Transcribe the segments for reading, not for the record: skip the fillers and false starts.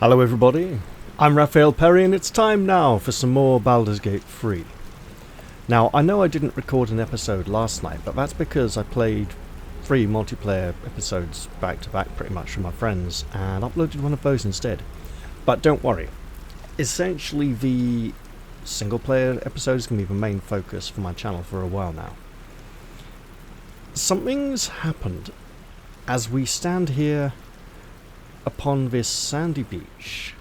Hello everybody, I'm Raphael Perry and it's time now for some more Baldur's Gate 3. Now, I know I didn't record an episode last night, but that's because I played 3 multiplayer episodes back to back pretty much with my friends and uploaded one of those instead. But don't worry, essentially the single player episode is going to be the main focus for my channel for a while now. Something's happened as we stand here upon this sandy beach.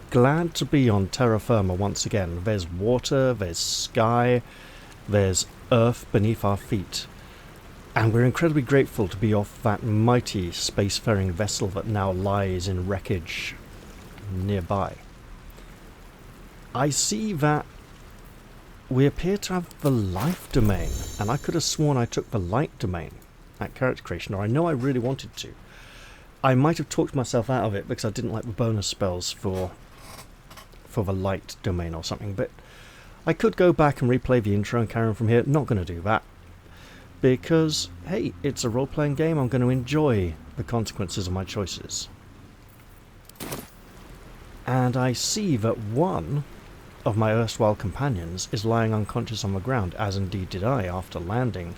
Glad to be on terra firma once again. There's water, there's sky, there's earth beneath our feet. And we're incredibly grateful to be off that mighty spacefaring vessel that now lies in wreckage nearby. I see that we appear to have the life domain, and I could have sworn I took the light domain at character creation, or I know I really wanted to. I might have talked myself out of it because I didn't like the bonus spells for the light domain or something, but I could go back and replay the intro and carry on from here. Not going to do that because, hey, it's a role-playing game. I'm going to enjoy the consequences of my choices. And I see that one of my erstwhile companions is lying unconscious on the ground, as indeed did I after landing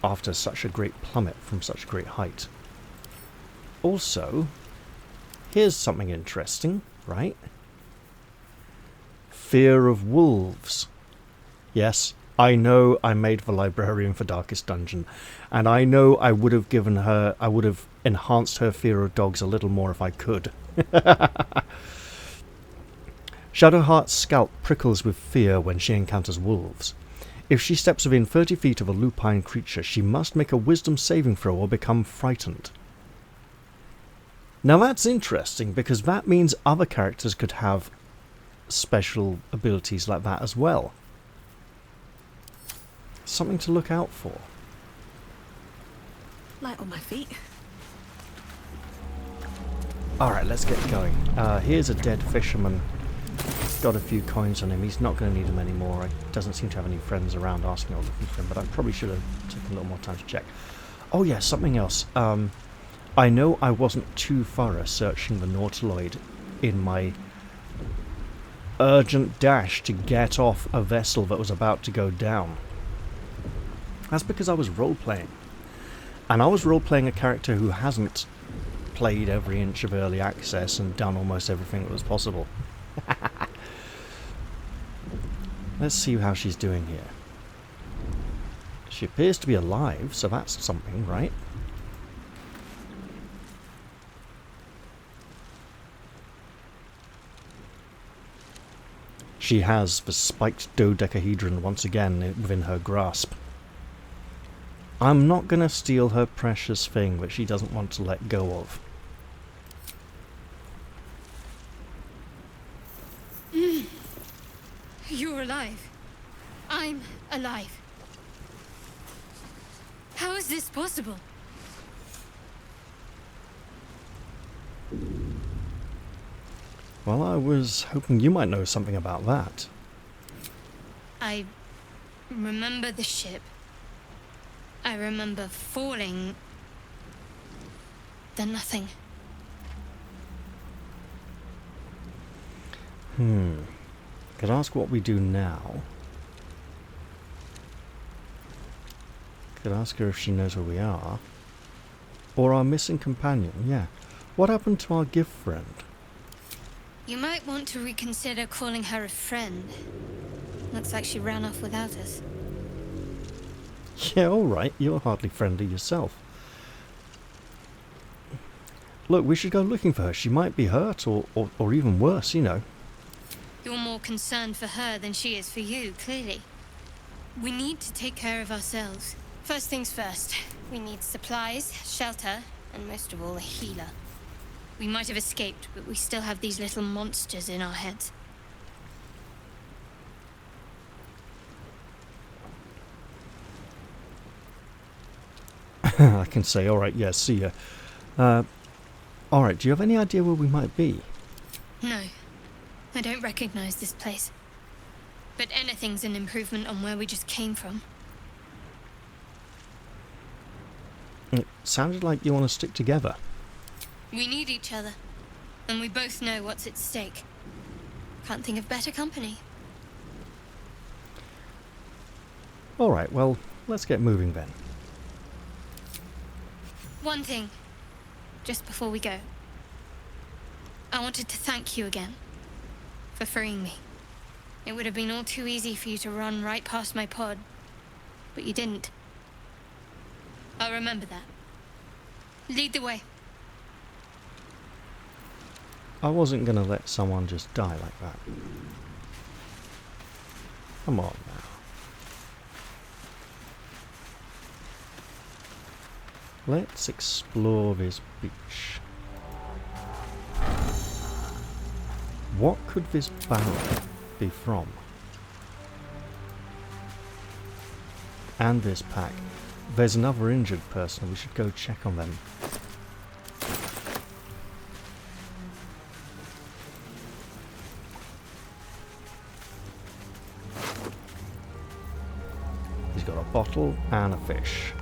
after such a great plummet from such a great height. Also, here's something interesting, right? Fear of wolves. Yes, I know I made the librarian for Darkest Dungeon, and I know I would have enhanced her fear of dogs a little more if I could. Shadowheart's scalp prickles with fear when she encounters wolves. If she steps within 30 feet of a lupine creature, she must make a wisdom saving throw or become frightened. Now that's interesting, because that means other characters could have special abilities like that as well. Something to look out for. Light on my feet. Alright, let's get going. Here's a dead fisherman. Got a few coins on him. He's not going to need them anymore. He doesn't seem to have any friends around asking or looking for him, but I probably should have taken a little more time to check. Oh yeah, something else. I know I wasn't too thorough searching the Nautiloid in my urgent dash to get off a vessel that was about to go down. That's because I was role-playing. And I was role-playing a character who hasn't played every inch of early access and done almost everything that was possible. Let's see how she's doing here. She appears to be alive, so that's something, right? She has the spiked dodecahedron once again within her grasp. I'm not going to steal her precious thing that she doesn't want to let go of. You're alive. I'm alive. How is this possible? Well, I was hoping you might know something about that. I remember the ship. I remember falling. Then nothing. Could ask what we do now. Could ask her if she knows where we are. Or our missing companion, yeah. What happened to our gift friend? You might want to reconsider calling her a friend. Looks like she ran off without us. Yeah, alright, you're hardly friendly yourself. Look, we should go looking for her. She might be hurt, or even worse, you know. You're more concerned for her than she is for you, clearly. We need to take care of ourselves. First things first, we need supplies, shelter, and most of all, a healer. We might have escaped, but we still have these little monsters in our heads. I can say, alright, yeah, see ya. Alright, do you have any idea where we might be? No, I don't recognize this place. But anything's an improvement on where we just came from. It sounded like you want to stick together. We need each other, and we both know what's at stake. Can't think of better company. Alright, well, let's get moving then. One thing, just before we go. I wanted to thank you again for freeing me. It would have been all too easy for you to run right past my pod, but you didn't. I'll remember that. Lead the way. I wasn't going to let someone just die like that. Come on now. Let's explore this beach. What could this barrel be from? And this pack. There's another injured person. We should go check on them. He's got a bottle and a fish.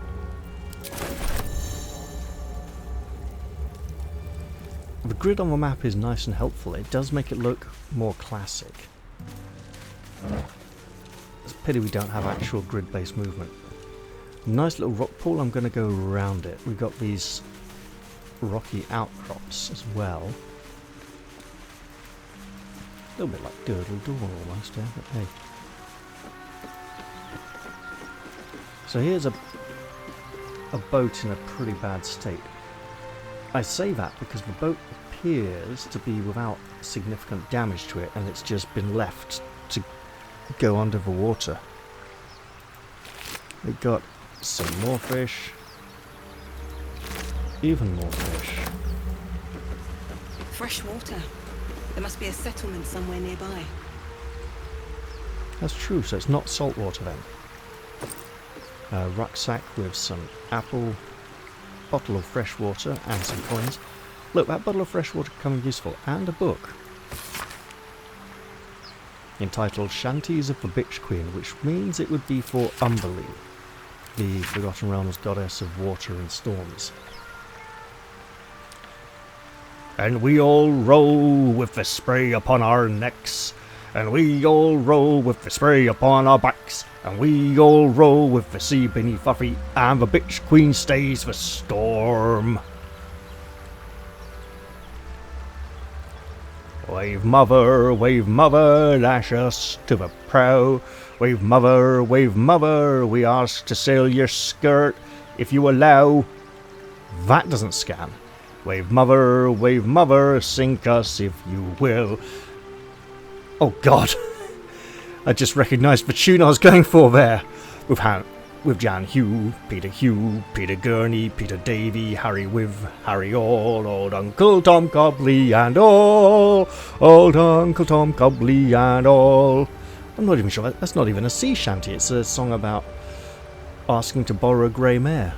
The grid on the map is nice and helpful. It does make it look more classic. It's a pity we don't have actual grid-based movement. Nice little rock pool. I'm going to go around it. We've got these rocky outcrops as well. A little bit like Durdle Door almost, yeah, but hey. So here's a boat in a pretty bad state. I say that because the boat appears to be without significant damage to it, and it's just been left to go under the water. We've got some more fish. Even more fish. Fresh water. There must be a settlement somewhere nearby. That's true, so it's not salt water then. A rucksack with some apple, bottle of fresh water and some coins. Look, that bottle of fresh water could come in useful. And a book. Entitled Shanties of the Bitch Queen, which means it would be for Umberlee, the Forgotten Realms goddess of water and storms. And we all roll with the spray upon our necks, and we all roll with the spray upon our backs, and we all roll with the sea beneath our feet, and the bitch queen stays the storm. Wave mother, lash us to the prow. Wave mother, we ask to sail your skirt, if you allow. That doesn't scan. Wave mother, sink us if you will. Oh god. I just recognised the tune I was going for there. With Jan Hugh, Peter Gurney, Peter Davy, Harry With, Harry All, old Uncle Tom Cobley and all. Old Uncle Tom Cobley and all. I'm not even sure. That's not even a sea shanty. It's a song about asking to borrow a grey mare.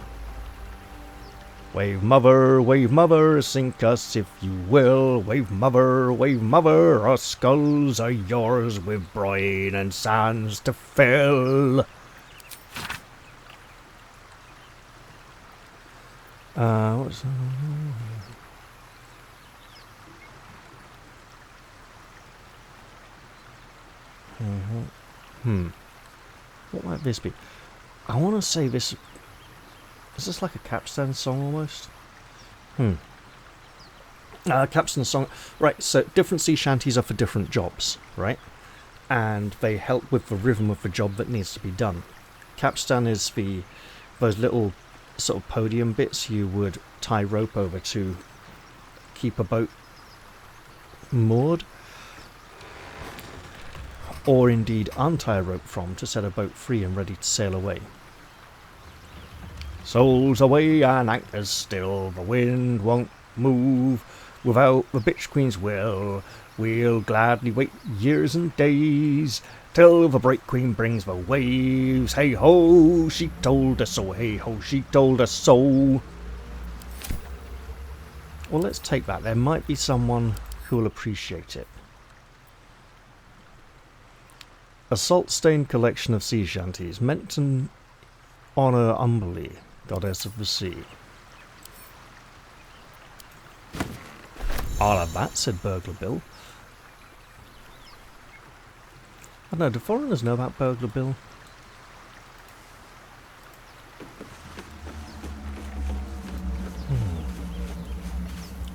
Wave mother, sink us if you will. Wave mother, our skulls are yours with brine and sands to fill. What's that? What might this be? I want to say this. Is this like a capstan song almost? Capstan song. Right, so different sea shanties are for different jobs, right? And they help with the rhythm of the job that needs to be done. Capstan is those little sort of podium bits you would tie rope over to keep a boat moored. Or indeed untie a rope from to set a boat free and ready to sail away. Souls away and anchors still, the wind won't move without the bitch queen's will. We'll gladly wait years and days till the break queen brings the waves. Hey ho, she told us so, hey ho, she told us so. Well, let's take that. There might be someone who will appreciate it. A salt-stained collection of sea shanties meant to honour Umberlee, goddess of the sea. I'll have that, said Burglar Bill. I don't know, do foreigners know about Burglar Bill?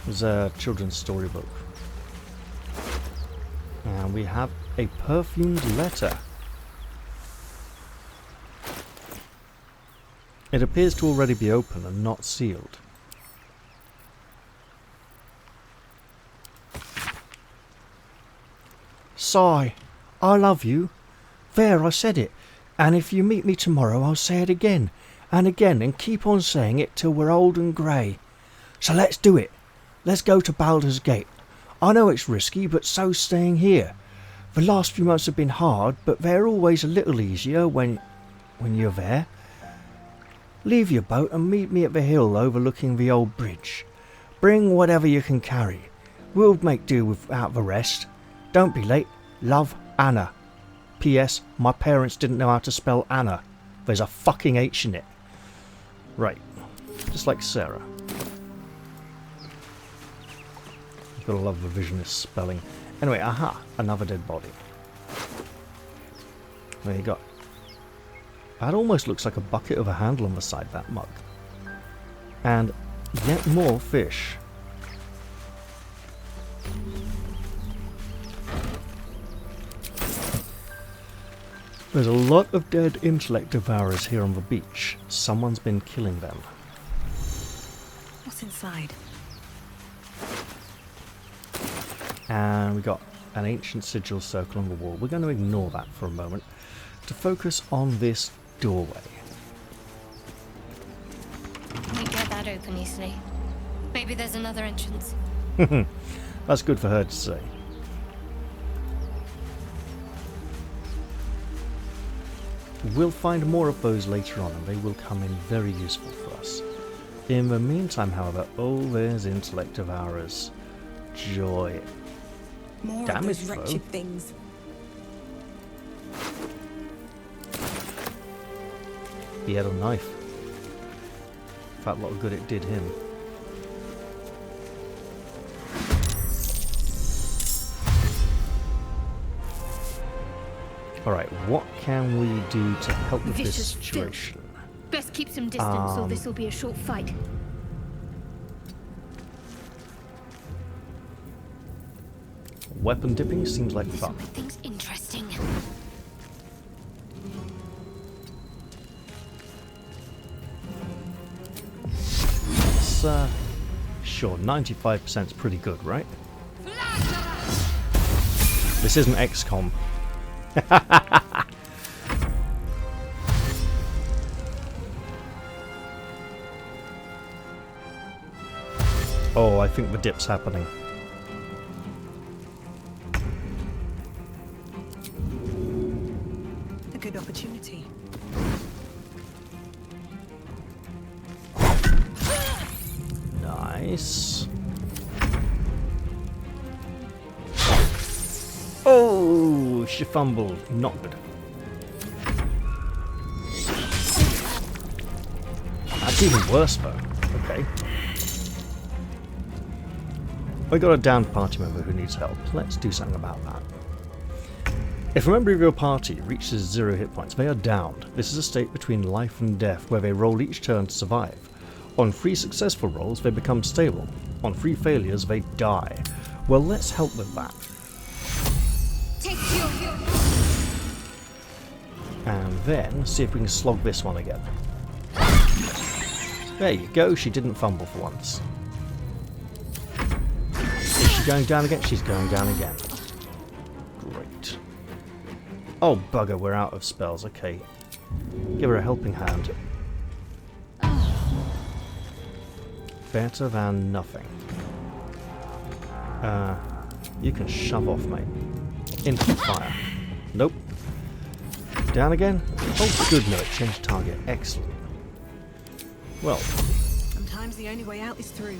There's a children's storybook. And we have a perfumed letter. It appears to already be open and not sealed. Sigh, I love you. There, I said it. And if you meet me tomorrow, I'll say it again and again and keep on saying it till we're old and grey. So let's do it. Let's go to Baldur's Gate. I know it's risky, but so's staying here. The last few months have been hard, but they're always a little easier when you're there. Leave your boat and meet me at the hill overlooking the old bridge. Bring whatever you can carry. We'll make do without the rest. Don't be late. Love, Anna. P.S. My parents didn't know how to spell Anna. There's a fucking H in it. Right. Just like Sarah. You've got to love revisionist spelling. Anyway, aha. Another dead body. There you go. That almost looks like a bucket of a handle on the side of that mug. And yet more fish. There's a lot of dead intellect devourers here on the beach. Someone's been killing them. What's inside? And we got an ancient sigil circle on the wall. We're going to ignore that for a moment to focus on this doorway. Can't get that open easily. Maybe there's another entrance. That's good for her to say. We'll find more of those later on, and they will come in very useful for us. In the meantime, however, oh, there's intellect devourers. Joy. More Damn of those it, wretched foe. things. He had a knife. In fact, a lot of good it did him. Alright, what can we do to help with this Vicious situation? Best keep some distance, or this will be a short fight. Weapon dipping seems like This will fun. make things interesting. It's, sure, 95% is pretty good, right? This isn't XCOM. Oh, I think the dip's happening. A good opportunity. Nice. Oh, she fumbled. Not good. That's even worse though. Okay. We got a downed party member who needs help. Let's do something about that. If a member of your party reaches 0 hit points, they are downed. This is a state between life and death where they roll each turn to survive. On 3 successful rolls, they become stable. On 3 failures, they die. Well, let's help with that. And then see if we can slog this one again. There you go, she didn't fumble for once. Is she going down again? She's going down again. Great. Oh bugger, we're out of spells, okay. Give her a helping hand. Better than nothing. You can shove off, mate. Into the fire. Nope. Down again? Oh, good, no, it changed target. Excellent. Well. Sometimes the only way out is through.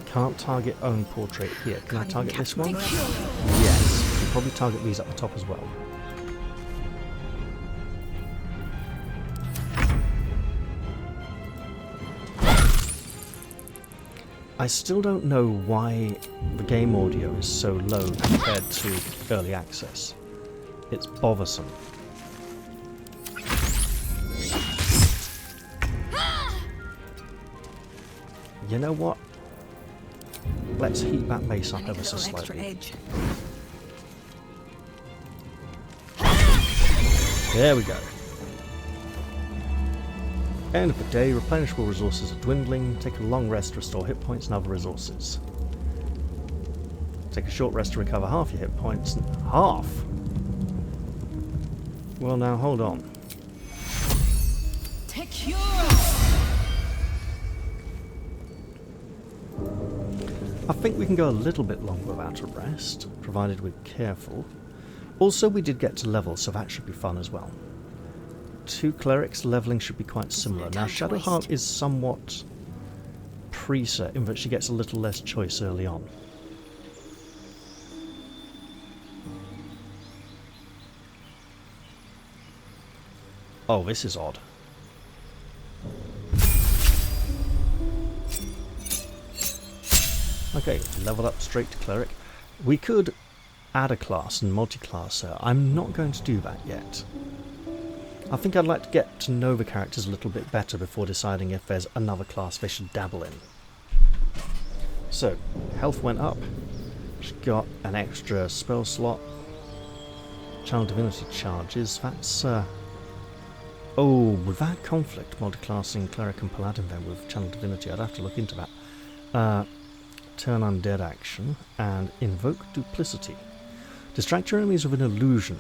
Can't target own portrait here. Can I Can't target even this catch one? me. Yes. Can probably target these up the top as well. I still don't know why the game audio is so low compared to early access. It's bothersome. You know what? Let's heat that mace up ever so slightly. There we go. End of the day, replenishable resources are dwindling. Take a long rest to restore hit points and other resources. Take a short rest to recover half your hit points. Half? Well now, hold on. I think we can go a little bit longer without a rest, provided we're careful. Also, we did get to level, so that should be fun as well. 2 clerics, leveling should be quite similar. Now, Shadowheart is somewhat preset in that she gets a little less choice early on. Oh, this is odd. Okay, level up straight to cleric. We could add a class and multi-class her. I'm not going to do that yet. I think I'd like to get to know the characters a little bit better before deciding if there's another class they should dabble in. So, health went up. She's got an extra spell slot. Channel Divinity charges. That's, oh, with that conflict, multi-classing Cleric and Paladin then with Channel Divinity, I'd have to look into that. Turn undead action, and invoke duplicity. Distract your enemies with an illusion.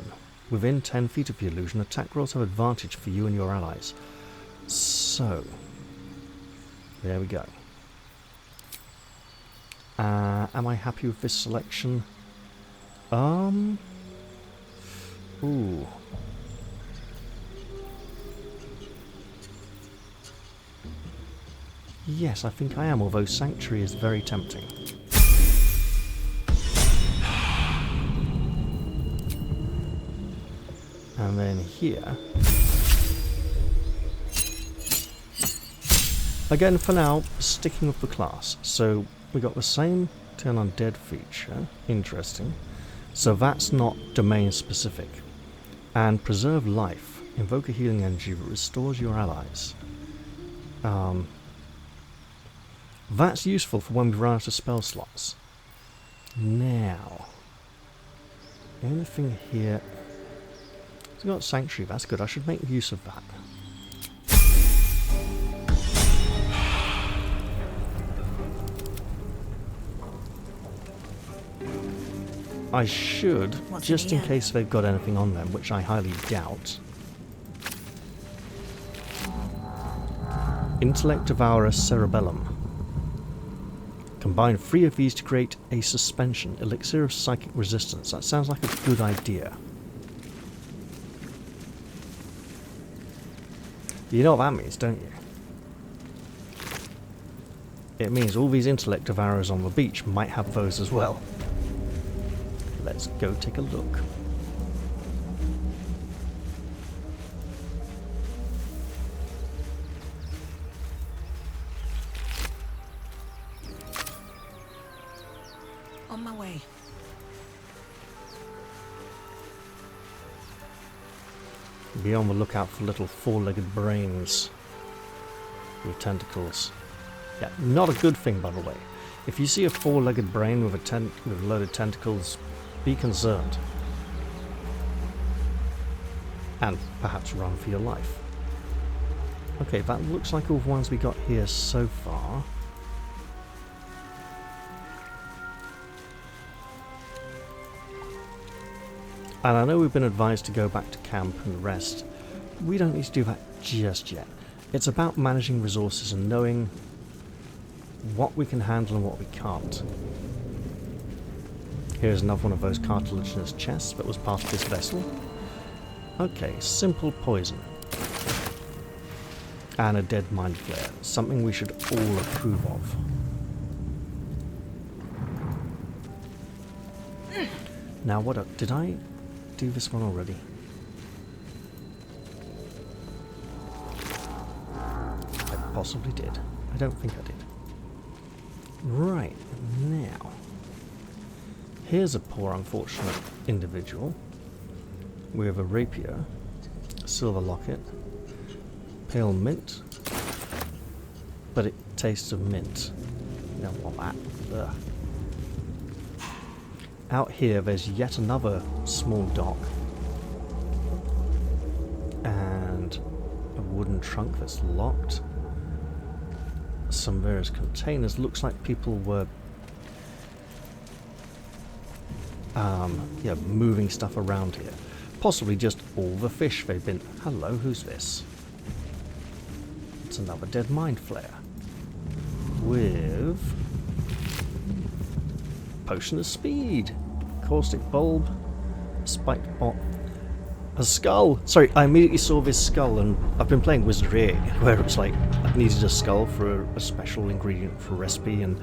Within 10 feet of the illusion, attack rolls have advantage for you and your allies. So, there we go. Am I happy with this selection? Ooh. Yes, I think I am, although Sanctuary is very tempting. And then here... Again, for now, sticking with the class. So, we got the same Turn Undead feature. Interesting. So that's not domain specific. And Preserve Life. Invoke a healing energy that restores your allies. That's useful for when we run out of spell slots. Now, anything here? It's got Sanctuary, that's good. I should make use of that. I should, just in case they've got anything on them, which I highly doubt. Intellect Devourer Cerebellum. Combine 3 of these to create a suspension. Elixir of Psychic Resistance. That sounds like a good idea. You know what that means, don't you? It means all these intellect devourers on the beach might have those as well. Let's go take a look. On my way. Be on the lookout for little 4-legged brains with tentacles. Yeah, not a good thing, by the way. If you see a 4-legged brain with a load of tentacles, be concerned. And perhaps run for your life. Okay, that looks like all the ones we got here so far. And I know we've been advised to go back to camp and rest. We don't need to do that just yet. It's about managing resources and knowing what we can handle and what we can't. Here's another one of those cartilaginous chests that was part of this vessel. Okay, simple poison. And a dead mindflayer. Something we should all approve of. Now what up? Did I do this one already? I possibly did. I don't think I did. Here's a poor unfortunate individual with a rapier, silver locket, pale mint, but it tastes of mint. You don't want that. Ugh. Out here there's yet another small dock and a wooden trunk that's locked. Some various containers. Looks like people were moving stuff around here. Possibly just all the fish they've been... Hello, who's this? It's another dead mindflayer. With... Potion of speed. Caustic bulb. Spiked bot. A skull! Sorry, I immediately saw this skull, and I've been playing Wizardry 8, where it's like, I needed a skull for a special ingredient for a recipe, and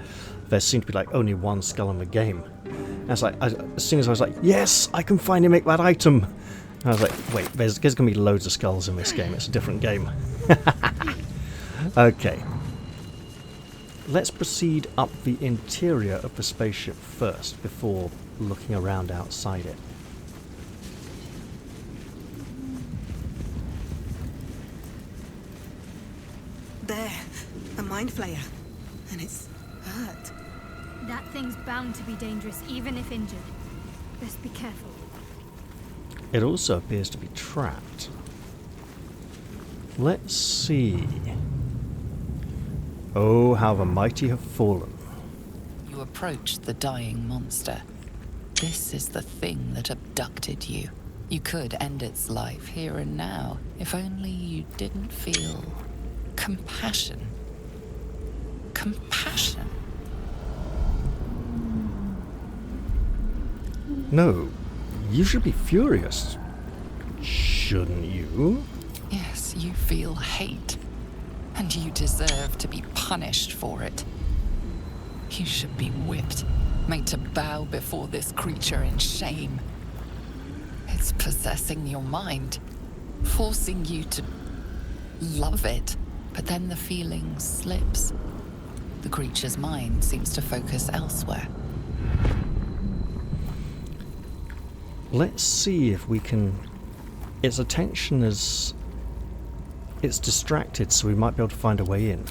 there seemed to be like only one skull in the game. And it's like, as soon as I was like, yes, I can finally make that item! And I was like, wait, there's going to be loads of skulls in this game, it's a different game. Okay. Let's proceed up the interior of the spaceship first, before looking around outside it. There, a mindflayer. And it's hurt. That thing's bound to be dangerous, even if injured. Best be careful. It also appears to be trapped. Let's see. Oh, how the mighty have fallen. You approach the dying monster. This is the thing that abducted you. You could end its life here and now, if only you didn't feel compassion. Compassion? No, you should be furious. Shouldn't you? Yes, you feel hate. And you deserve to be punished for it. You should be whipped, made to bow before this creature in shame. It's possessing your mind, forcing you to love it, but then the feeling slips. The creature's mind seems to focus elsewhere. Let's see if we can... Its attention is... It's distracted, so we might be able to find a way in.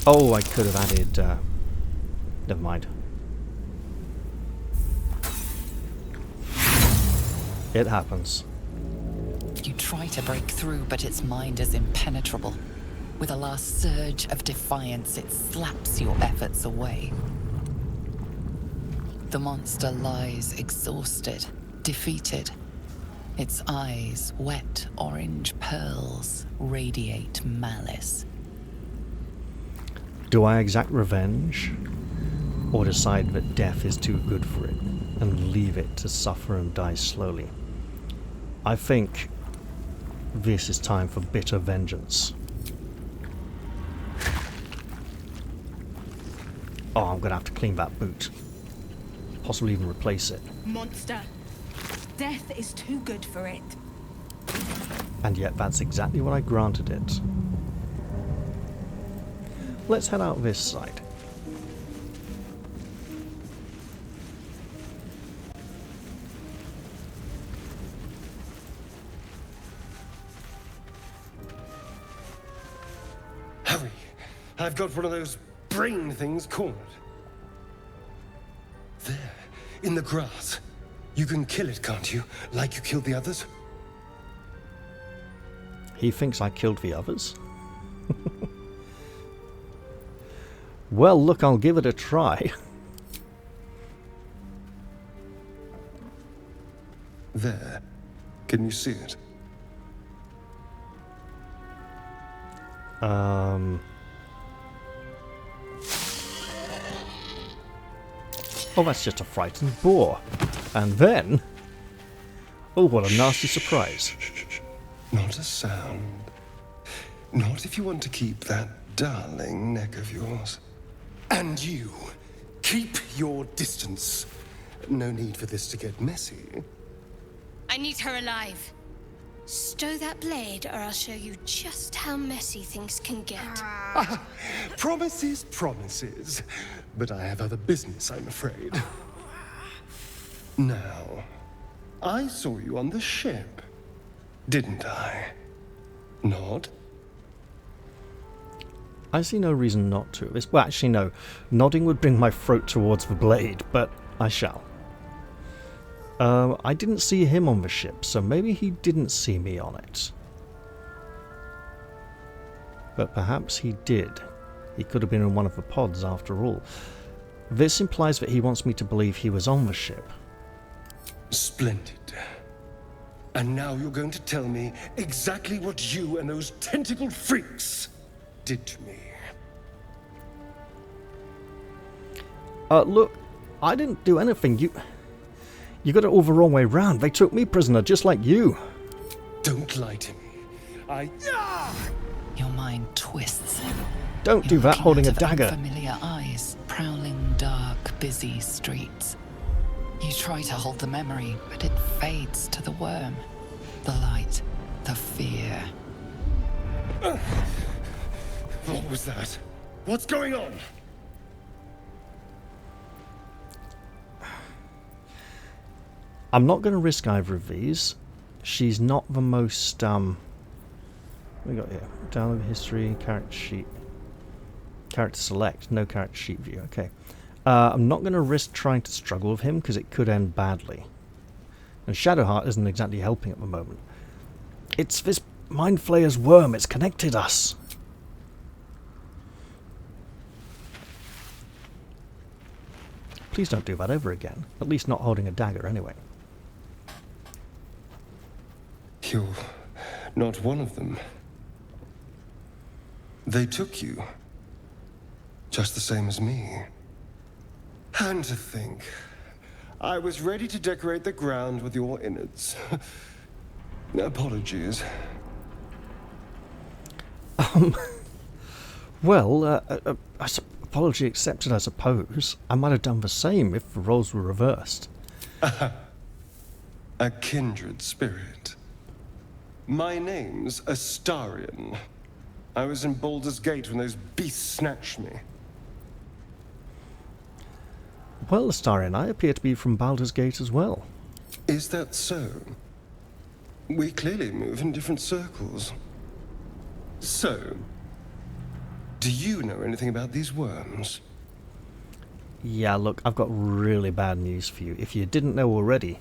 Oh, I could have added... Never mind. It happens. You try to break through, but its mind is impenetrable. With a last surge of defiance, it slaps your efforts away. The monster lies exhausted, defeated. Its eyes, wet orange pearls, radiate malice. Do I exact revenge? Or decide that death is too good for it, and leave it to suffer and die slowly? I think this is time for bitter vengeance. Oh, I'm gonna have to clean that boot. Possibly even replace it. Monster. Death is too good for it. And yet that's exactly what I granted it. Let's head out this side. Hurry! I've got one of those brain things cornered. There, in the grass. You can kill it, can't you? Like you killed the others? He thinks I killed the others? Well, look, I'll give it a try. There. Can you see it? Oh, that's just a frightened boar. And then... Oh, what a nasty surprise. Not a sound. Not if you want to keep that darling neck of yours. And you, keep your distance. No need for this to get messy. I need her alive. Stow that blade, or I'll show you just how messy things can get. Promises, promises. But I have other business, I'm afraid. Now, I saw you on the ship, didn't I? Nod? I see no reason not to. Well, actually, no. Nodding would bring my throat towards the blade, but I shall. I didn't see him on the ship, so maybe he didn't see me on it. But perhaps he did. He could have been in one of the pods after all. This implies that he wants me to believe he was on the ship. Splendid. And now you're going to tell me exactly what you and those tentacled freaks did to me. Look, I didn't do anything. You got it all the wrong way round. They took me prisoner, just like you. Don't lie to me. Your mind twists. Don't do that, holding a dagger. Familiar eyes, prowling dark, busy streets. You try to hold the memory, but it fades to the worm. The light, the fear. What was that? What's going on? I'm not going to risk either of these. She's not the most, what we got here? Download history, character sheet. Character select, no character sheet view, okay. I'm not going to risk trying to struggle with him because it could end badly. And Shadowheart isn't exactly helping at the moment. It's this mindflayer's worm, it's connected us. Please don't do that ever again. At least not holding a dagger anyway. You're not one of them. They took you. Just the same as me. And to think, I was ready to decorate the ground with your innards. Apologies. Well, apology accepted, I suppose. I might have done the same if the roles were reversed. A kindred spirit. My name's Astarion. I was in Baldur's Gate when those beasts snatched me. Well, Astarion, I appear to be from Baldur's Gate as well. Is that so? We clearly move in different circles. So, do you know anything about these worms? Yeah, look, I've got really bad news for you. If you didn't know already,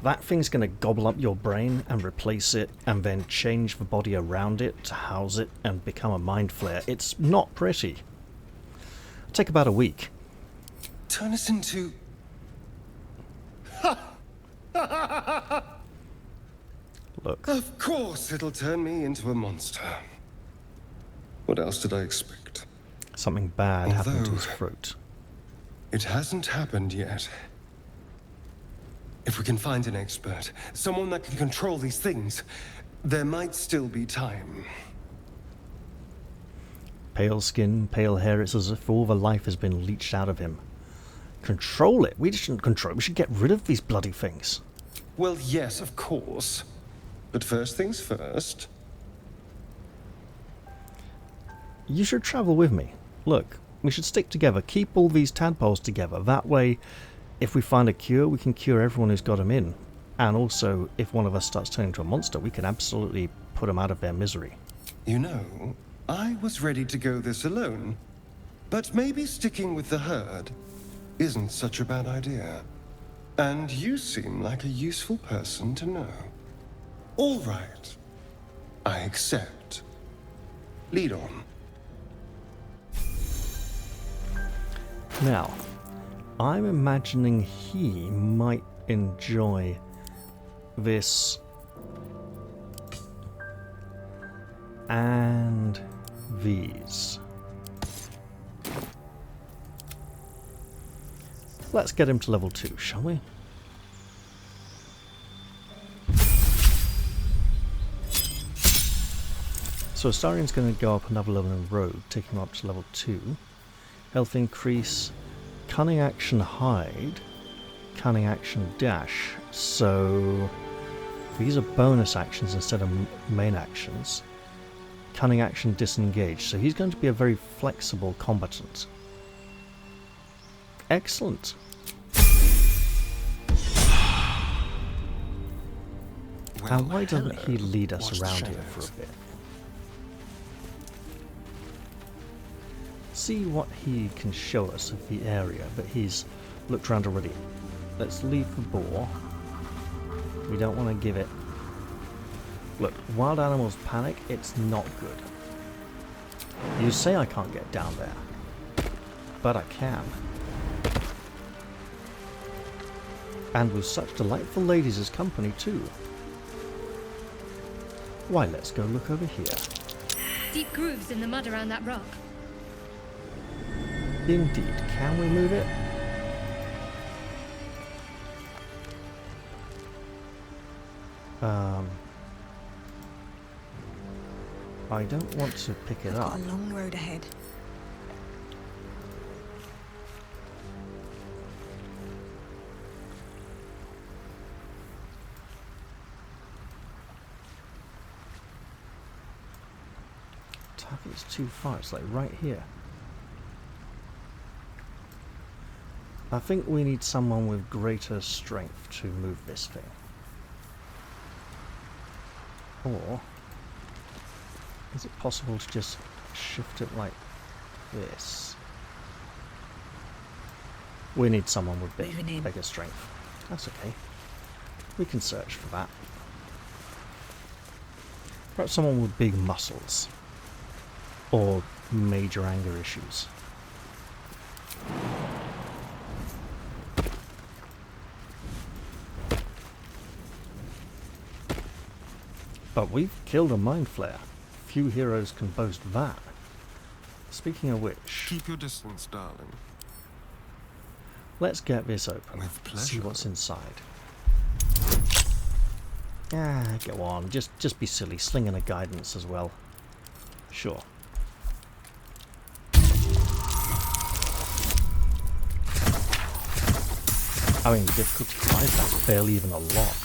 that thing's going to gobble up your brain and replace it, and then change the body around it to house it and become a mind flayer. It's not pretty. It'll take about a week. Turn us into... Look. Of course it'll turn me into a monster. What else did I expect? Something bad happened to Although- his throat. It hasn't happened yet. If we can find an expert, someone that can control these things, there might still be time. Pale skin, pale hair, it's as if all the life has been leached out of him. Control it? We shouldn't control it, we should get rid of these bloody things. Well, yes, of course. But first things first. You should travel with me. Look, we should stick together, keep all these tadpoles together. That way, if we find a cure, we can cure everyone who's got them in. And also, if one of us starts turning into a monster, we can absolutely put them out of their misery. You know, I was ready to go this alone. But maybe sticking with the herd isn't such a bad idea. And you seem like a useful person to know. All right. I accept. Lead on. Now, I'm imagining he might enjoy this and these. Let's get him to level 2, shall we? So Astarion's going to go up another level in Rogue, taking him up to level 2. Health increase, cunning action hide, cunning action dash. So These are bonus actions instead of main actions. Cunning action disengaged, so he's going to be a very flexible combatant. Excellent. Well, And why doesn't he hello. lead us Watch the around here shadows. for a bit? See what he can show us of the area, but he's looked around already. Let's leave the boar. We don't want to give it... Look, wild animals panic, it's not good. You say I can't get down there, but I can. And with such delightful ladies as company too. Why, let's go look over here. Deep grooves in the mud around that rock. Indeed. Can we move it? I don't want to pick it We've up. got a long road ahead. Target's too far. It's like right here. I think we need someone with greater strength to move this thing. Or is it possible to just shift it like this? We need someone with Moving in. bigger strength. That's okay. We can search for that. Perhaps someone with big muscles. Or major anger issues. But we've killed a mindflayer. Few heroes can boast that. Speaking of which, Keep your distance, darling. let's get this open. With See pleasure. what's inside. Ah, go on. Just be silly. Sling in a guidance as well. Sure. I mean, difficulty 5, that's barely even a lock.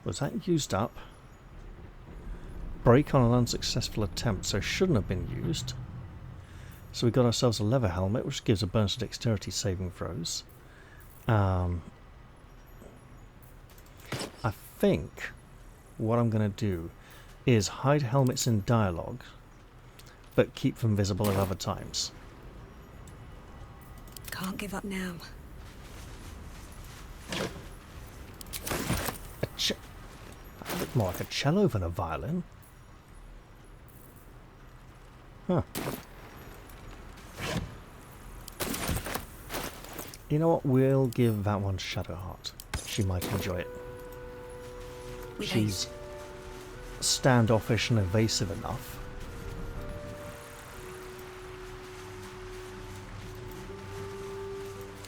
Was that used up? Break on an unsuccessful attempt, so shouldn't have been used. So we got ourselves a leather helmet, which gives a bonus to dexterity saving throws. I think what I'm going to do is hide helmets in dialogue, but keep them visible at other times. Can't give up now. That looked more like a cello than a violin. Huh. You know what? We'll give that one Shadowheart. She might enjoy it. With She's standoffish and evasive enough.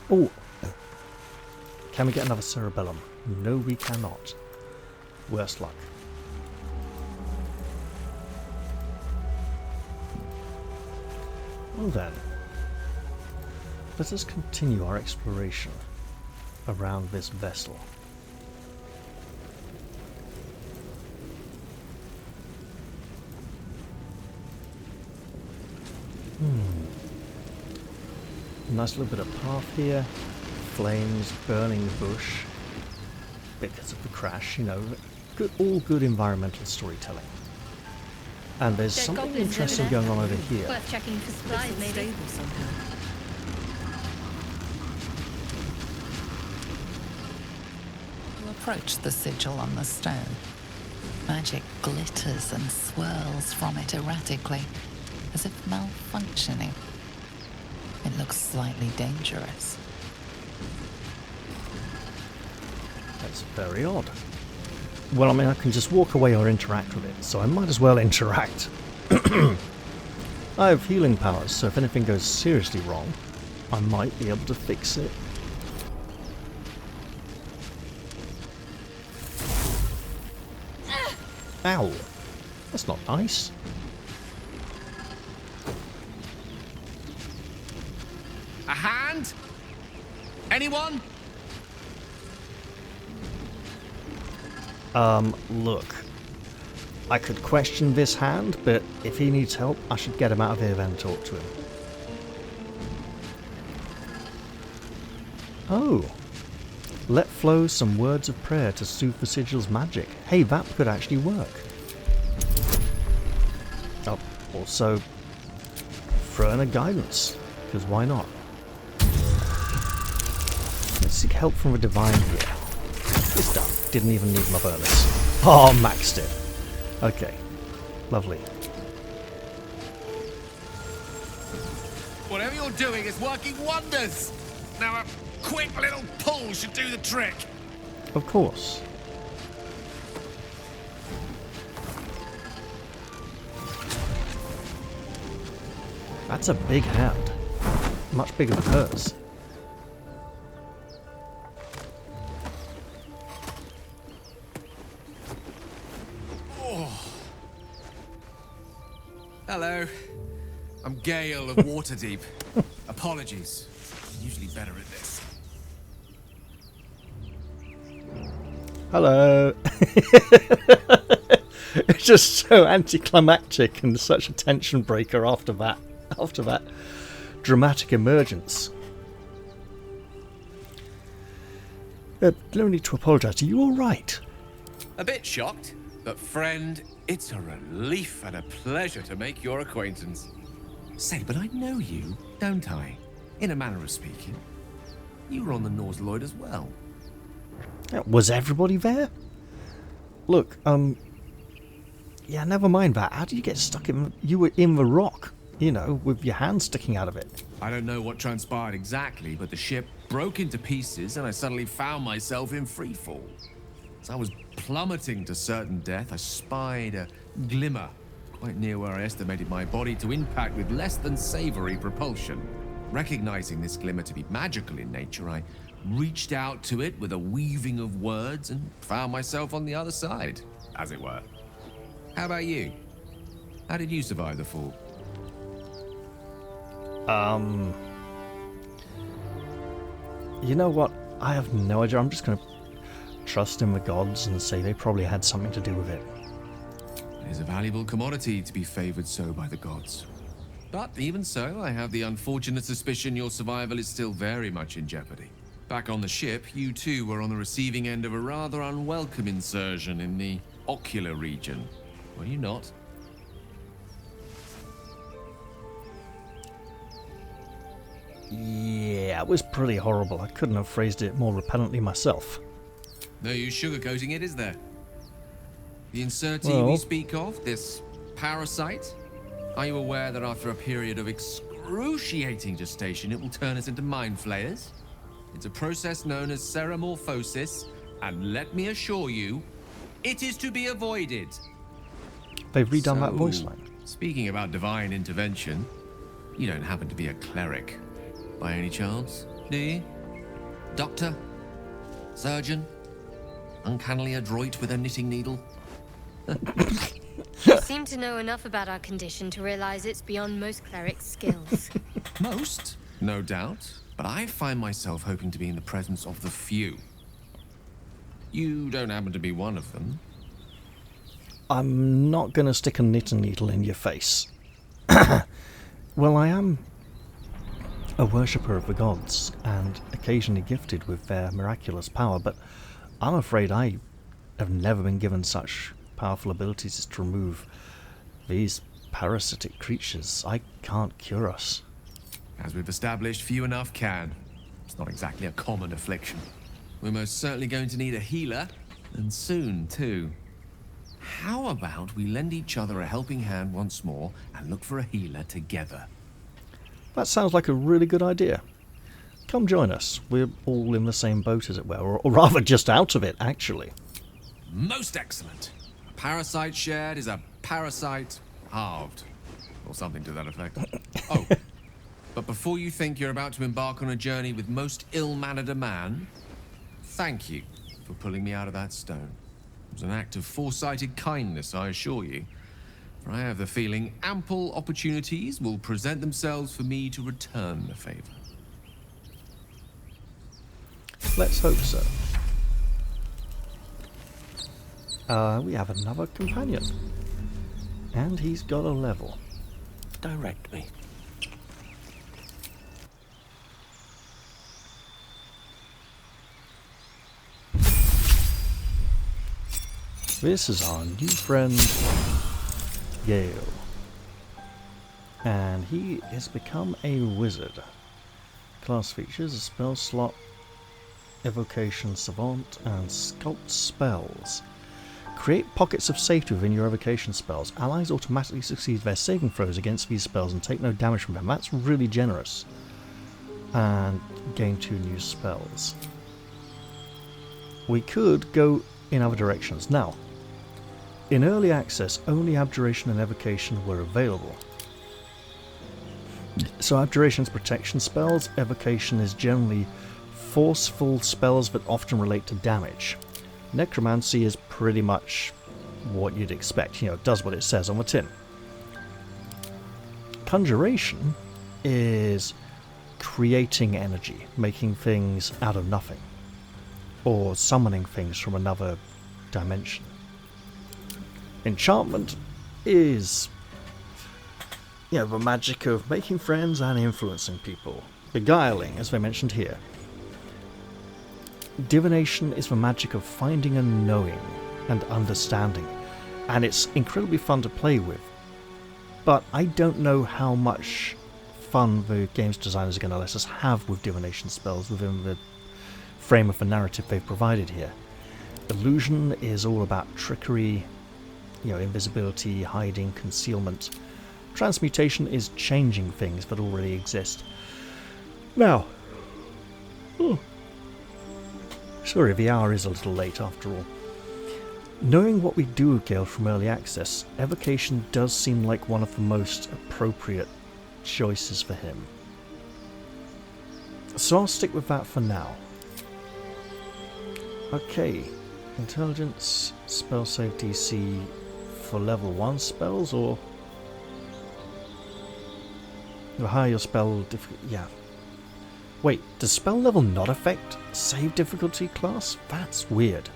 Oh! Can we get another cerebellum? No, we cannot. Worst luck. Well then, let us continue our exploration around this vessel. Nice little bit of path here. Flames, burning bush. Because of the crash, you know. Good, all good environmental storytelling. And there's Dead something goblins interesting over there. going on over here. Worth checking for supplies, Looks maybe. unstable somehow. You approach the sigil on the stone. Magic glitters and swirls from it erratically, as if malfunctioning. It looks slightly dangerous. That's very odd. Well, I mean, I can just walk away or interact with it, so I might as well interact. I have healing powers, so if anything goes seriously wrong, I might be able to fix it. Ow! That's not nice. hand? Anyone? Look. I could question this hand, but if he needs help, I should get him out of here then and talk to him. Oh. Let flow some words of prayer to soothe the sigil's magic. Hey, that could actually work. Oh, also, throw in a guidance, because why not? Let's seek help from a divine here. It's done. Didn't even need my bonus. Oh, maxed it. Okay. Lovely. Whatever you're doing is working wonders. Now a quick little pull should do the trick. Of course. That's a big hand. Much bigger than hers. Hello. I'm Gale of Waterdeep. Apologies. I'm usually better at this. Hello. It's just so anticlimactic and such a tension breaker after that dramatic emergence. No need to apologise. Are you all right? A bit shocked, but friend, it's a relief and a pleasure to make your acquaintance. Say, but I know you, don't I? In a manner of speaking. You were on the Nautiloid as well. Was everybody there? Look, yeah, never mind that. How did you get stuck in... You were in the rock, you know, with your hand sticking out of it. I don't know what transpired exactly, but the ship broke into pieces and I suddenly found myself in freefall. As I was plummeting to certain death, I spied a glimmer quite near where I estimated my body to impact with less than savory propulsion. Recognizing this glimmer to be magical in nature, I reached out to it with a weaving of words and found myself on the other side, as it were. How about you? How did you survive the fall? You know what? I have no idea. I'm just going to trust in the gods and say they probably had something to do with it. It is a valuable commodity to be favored so by the gods. But even so, I have the unfortunate suspicion your survival is still very much in jeopardy. Back on the ship, you too were on the receiving end of a rather unwelcome insertion in the ocular region. Were you not? Yeah, it was pretty horrible. I couldn't have phrased it more repellently myself. No use sugarcoating it, is there? The insertee we speak of, this parasite, are you aware that after a period of excruciating gestation, it will turn us into mind flayers? It's a process known as ceramorphosis, and let me assure you, it is to be avoided. They've redone that voice line. Speaking about divine intervention, you don't happen to be a cleric, by any chance, do you? Doctor? Surgeon? Uncannily adroit with a knitting needle? You seem to know enough about our condition to realize it's beyond most clerics' skills. Most, no doubt, but I find myself hoping to be in the presence of the few. You don't happen to be one of them. I'm not going to stick a knitting needle in your face. Well, I am a worshipper of the gods, and occasionally gifted with their miraculous power, but I'm afraid I have never been given such powerful abilities as to remove these parasitic creatures. I can't cure us. As we've established, few enough can. It's not exactly a common affliction. We're most certainly going to need a healer, and soon, too. How about we lend each other a helping hand once more and look for a healer together? That sounds like a really good idea. Come join us. We're all in the same boat, as it were, or rather just out of it, actually. Most excellent. A parasite shared is a parasite halved. Or something to that effect. Oh, but before you think you're about to embark on a journey with most ill-mannered a man, thank you for pulling me out of that stone. It was an act of foresighted kindness, I assure you. For I have the feeling ample opportunities will present themselves for me to return the favor. Let's hope so. We have another companion. And he's got a level. Direct me. This is our new friend, Gale. And he has become a wizard. Class features: a spell slot, evocation savant, and sculpt spells. Create pockets of safety within your evocation spells. Allies automatically succeed their saving throws against these spells and take no damage from them. That's really generous. And gain 2 new spells. We could go in other directions. Now, in early access, only Abjuration and Evocation were available. So Abjuration's protection spells, Evocation is generally forceful spells that often relate to damage. Necromancy is pretty much what you'd expect, it does what it says on the tin. Conjuration is creating energy, making things out of nothing, or summoning things from another dimension. Enchantment is, the magic of making friends and influencing people. Beguiling, as they mentioned here. Divination is the magic of finding and knowing and understanding, and it's incredibly fun to play with. But I don't know how much fun the games designers are going to let us have with divination spells within the frame of the narrative they've provided here. Illusion is all about trickery, invisibility, hiding, concealment. Transmutation is changing things that already exist. Now, sorry, the hour is a little late after all. Knowing what we do with Gale from early access, Evocation does seem like one of the most appropriate choices for him. So I'll stick with that for now. Okay, Intelligence, spell save DC for level 1 spells, or the higher your spell difficulty, Wait, does spell level not affect save difficulty class? That's weird.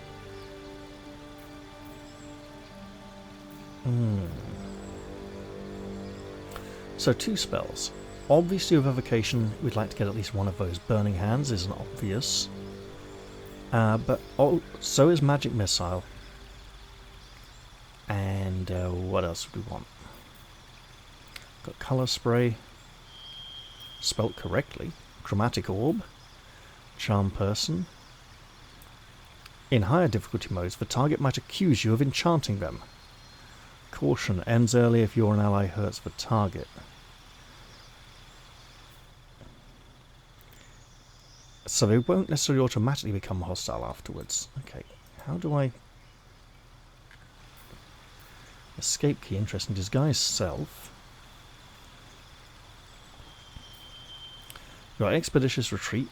So 2 spells. Obviously with Evocation, we'd like to get at least one of those. Burning Hands is an obvious. But so is Magic Missile. And what else would we want? Got Colour Spray. Spelt correctly. Chromatic Orb, Charm Person. In higher difficulty modes, the target might accuse you of enchanting them. Caution, ends early if you're an ally hurts the target. So they won't necessarily automatically become hostile afterwards. Okay, how do I... Escape key, interesting. Disguise self. You've got Expeditious Retreat,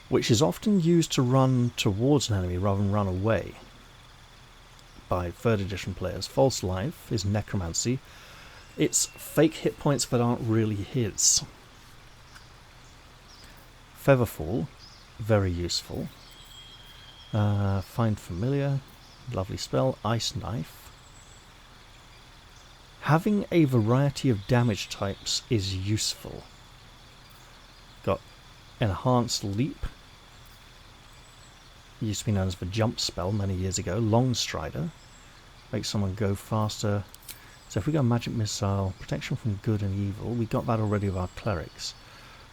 which is often used to run towards an enemy rather than run away by 3rd edition players. False Life is Necromancy. It's fake hit points that aren't really his. Featherfall, very useful. Find Familiar, lovely spell. Ice Knife. Having a variety of damage types is useful. Got Enhanced Leap, used to be known as the jump spell many years ago. Long Strider, makes someone go faster. So if we go Magic Missile, protection from good and evil, we got that already with our clerics.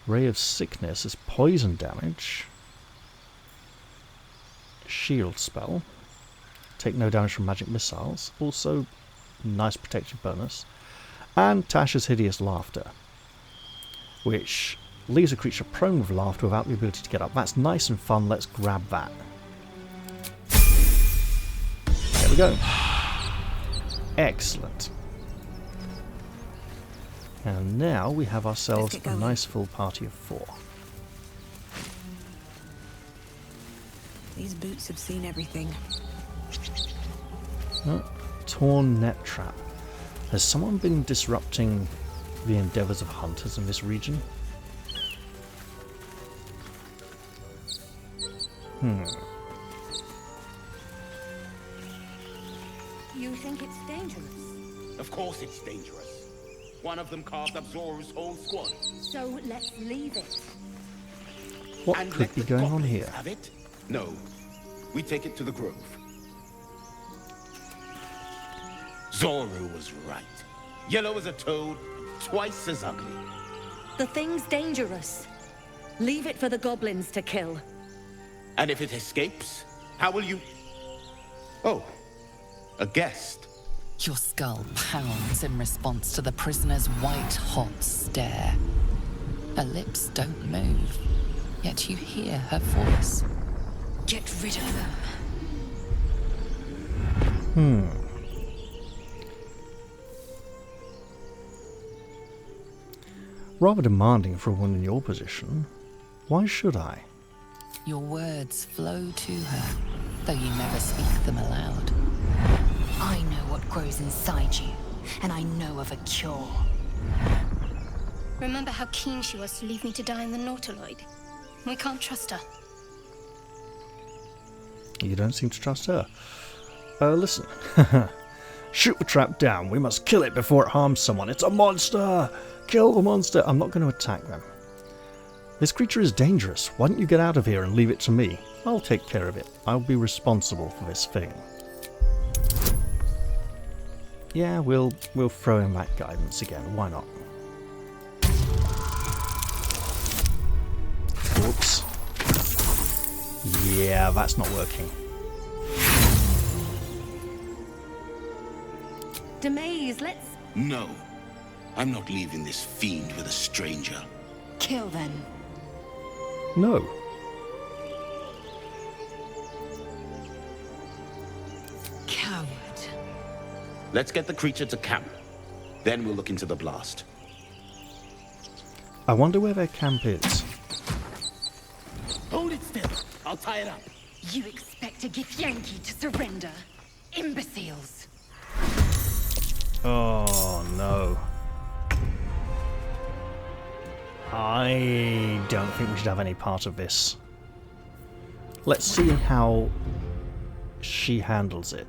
Ray of Sickness is poison damage. Shield spell, take no damage from magic missiles, also nice protective bonus. And Tasha's Hideous Laughter, which leaves a creature prone with laughter without the ability to get up. That's nice and fun, let's grab that. There we go. Excellent. And now we have ourselves a nice full party of 4. These boots have seen everything. Oh, torn net trap. Has someone been disrupting the endeavours of hunters in this region? You think it's dangerous? Of course it's dangerous. One of them carved up Zoru's whole squad. So let's leave it. What And could let be the going on goblins here? have it? No. We take it to the grove. Zoru was right. Yellow as a toad, twice as ugly. The thing's dangerous. Leave it for the goblins to kill. And if it escapes, how will you... Oh, a guest. Your skull pounds in response to the prisoner's white-hot stare. Her lips don't move, yet you hear her voice. Get rid of them. Rather demanding for a woman in your position. Why should I? Your words flow to her, though you never speak them aloud. I know what grows inside you, and I know of a cure. Remember how keen she was to leave me to die in the Nautiloid? We can't trust her. You don't seem to trust her. Listen. Shoot the trap down. We must kill it before it harms someone. It's a monster! Kill the monster! I'm not going to attack them. This creature is dangerous. Why don't you get out of here and leave it to me? I'll take care of it. I'll be responsible for this thing. Yeah, we'll throw in that guidance again. Why not? Whoops. Yeah, that's not working. Demaze, let's No. I'm not leaving this fiend with a stranger. kill them. No. Coward. Let's get the creature to camp. Then we'll look into the blast. I wonder where their camp is. Hold it still. I'll tie it up. You expect a Githyanki to surrender? Imbeciles. Oh no. I don't think we should have any part of this. Let's see how she handles it.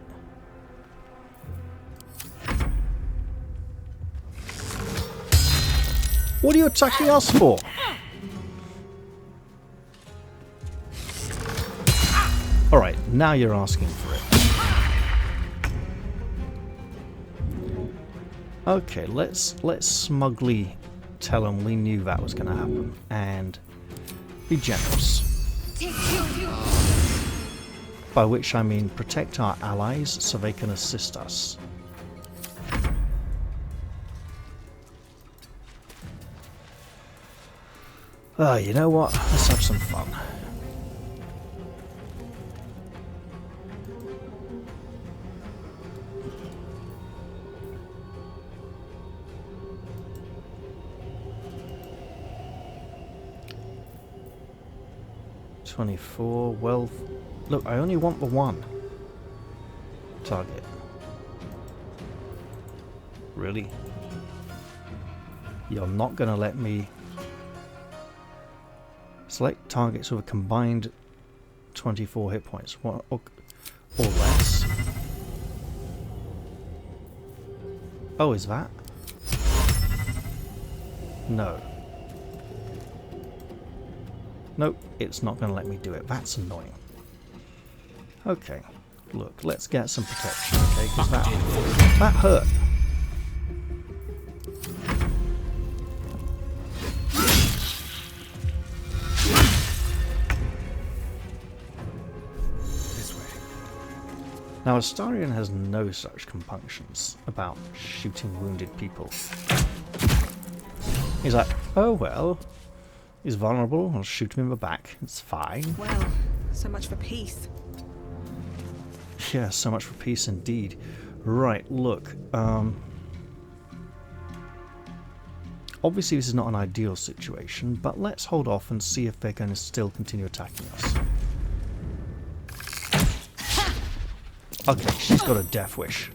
What are you attacking us for? Alright, now you're asking for it. Okay, let's smugly tell them we knew that was going to happen and be generous. By which I mean protect our allies so they can assist us. You know what? Let's have some fun. $24 wealth. Look, I only want the one target. Really? You're not gonna let me select targets with a combined 24 hit points, or less. Oh, is that? No. Nope, it's not going to let me do it. That's annoying. Okay, look, let's get some protection, okay? Because that hurt. This way. Now, Astarion has no such compunctions about shooting wounded people. He's like, oh well. He's vulnerable, I'll shoot him in the back. It's fine. Well, so much for peace. Yeah, so much for peace indeed. Right, look. Obviously this is not an ideal situation, but let's hold off and see if they're going to still continue attacking us. Okay, she's got a death wish.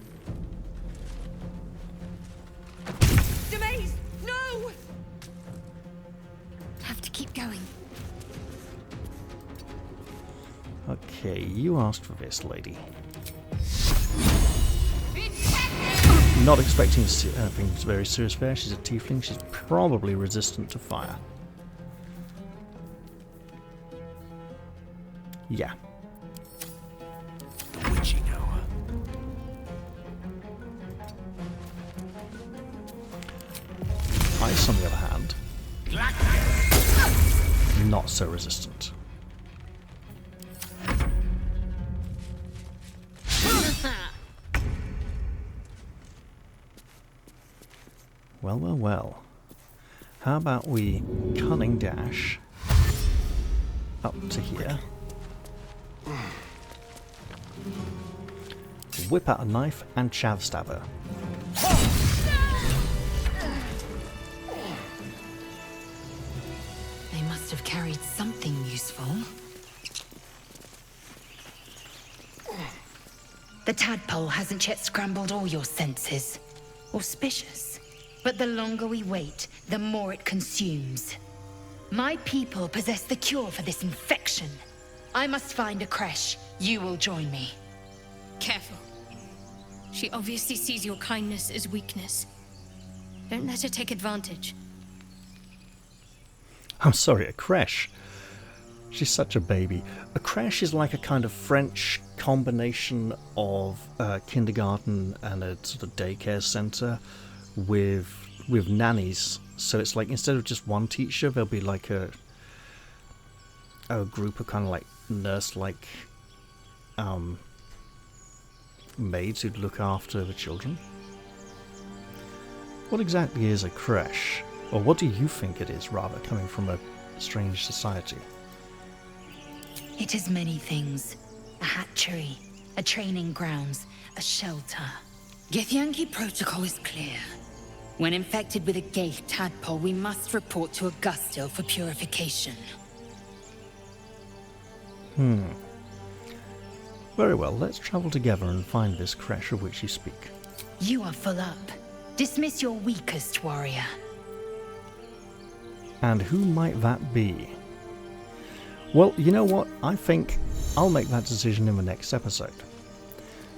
Demaze, no! Have to keep going. Okay, you asked for this, lady. Not expecting anything very serious there. She's a tiefling. She's probably resistant to fire. Yeah. The witching hour. Ice, on the other hand, not so resistant. Well, well, well. How about we cunning dash up to here, whip out a knife and chav stab her. They must have carried something useful. The tadpole hasn't yet scrambled all your senses. Auspicious. But the longer we wait, the more it consumes. My people possess the cure for this infection. I must find a creche. You will join me. Careful. She obviously sees your kindness as weakness. Don't let her take advantage. I'm sorry, a creche? She's such a baby. A creche is like a kind of French combination of kindergarten and a sort of daycare centre with nannies. So it's like instead of just one teacher, there'll be like a group of kind of like nurse-like maids who'd look after the children. What exactly is a creche? Or what do you think it is, rather, coming from a strange society? It is many things. A hatchery, a training grounds, a shelter. Githyanki protocol is clear. When infected with a gay tadpole, we must report to Augustil for purification. Very well, let's travel together and find this creche of which you speak. You are full up. Dismiss your weakest warrior. And who might that be? Well, you know what? I think I'll make that decision in the next episode,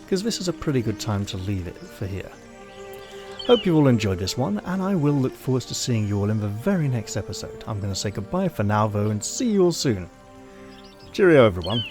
because this is a pretty good time to leave it for here. Hope you all enjoyed this one, and I will look forward to seeing you all in the very next episode. I'm going to say goodbye for now, though, and see you all soon. Cheerio, everyone.